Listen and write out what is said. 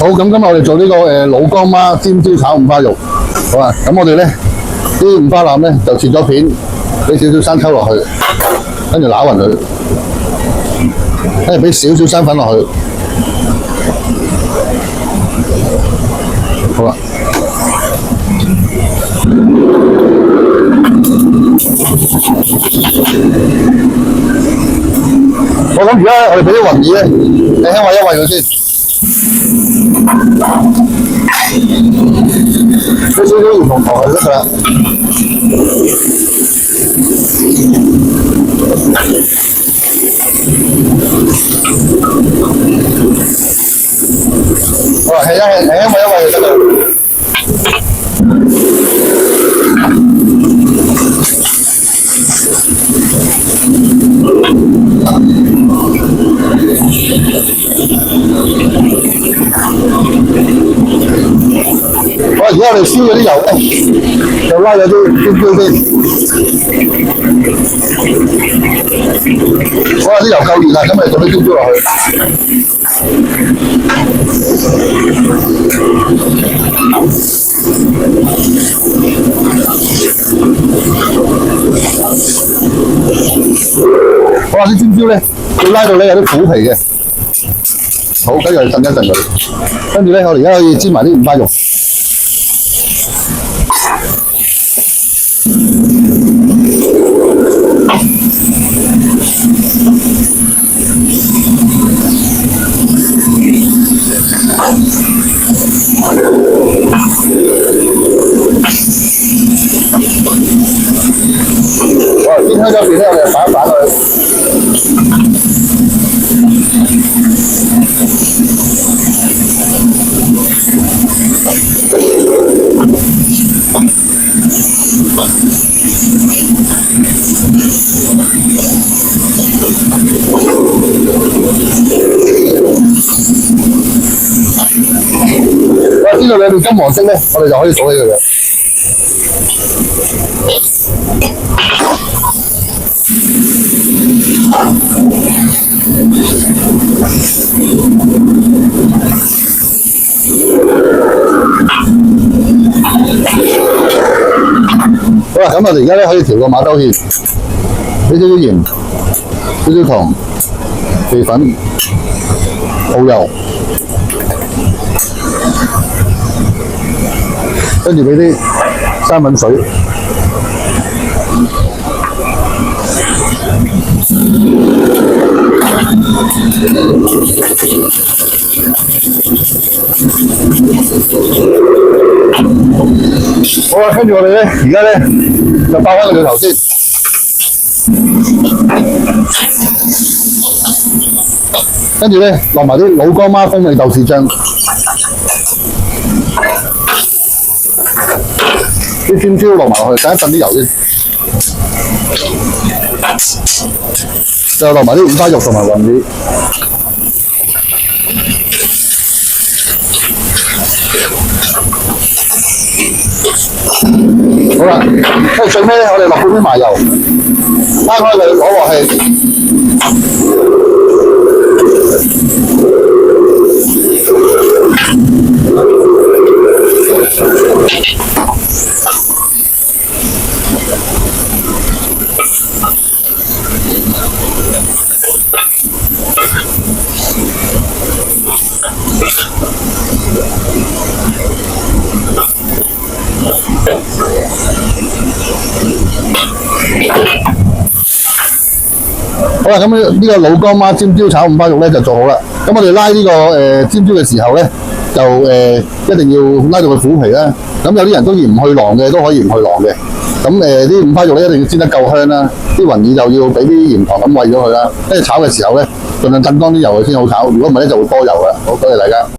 好，咁今日我哋做呢個老乾媽尖椒炒五花肉，好啊。咁我哋咧啲五花腩咧就切咗片，俾少少生抽落去，跟住攪勻佢，跟住俾少少生粉落去，好啦。我諗而家我哋俾啲雲耳咧，你輕劃一劃佢先。俾少少鹽同糖就得㗎啦。好啦，輕劃一劃就得㗎。好，而家我哋燒咗啲油咧，就拉咗啲尖椒先。好啦，啲油夠熱啦，咁我哋倒啲尖椒落去。好啦，啲尖椒咧，要拉到咧有啲苦皮嘅。好，跟住我哋震一震佢。跟住咧，我哋而家可以煎埋啲五花肉。好，煎開咗邊咧，我哋反一反佢。煎到兩邊金黃色咧，我哋就可以數起佢嘅。好啦，咁我哋而家咧可以調個馬兜芡，俾少少鹽、少少糖、肥粉、蠔油。跟住俾啲生粉水，好啦，跟住我哋咧，而家咧就爆翻個料頭先，跟住咧落埋啲老乾媽風味豆豉醬。啲尖椒落埋落去，等一陣啲油先，就落埋啲五花肉同埋雲耳。好啦，跟住最尾咧，我哋落半啲麻油，拉開佢，攞鑊氣。好啦，咁呢個老乾媽尖椒炒五花肉咧就做好啦。咁我哋拉呢個尖椒嘅時候咧，就一定要拉到佢苦皮啦。咁有啲人中意唔去囊嘅，都可以唔去囊嘅。咁啲五花肉咧一定要煎得夠香啦，啲雲耳就要俾啲鹽糖咁餵咗佢啦。跟住炒嘅時候咧，盡量震乾啲油佢先好炒。如果唔係咧就會多油啦。好，多謝大家。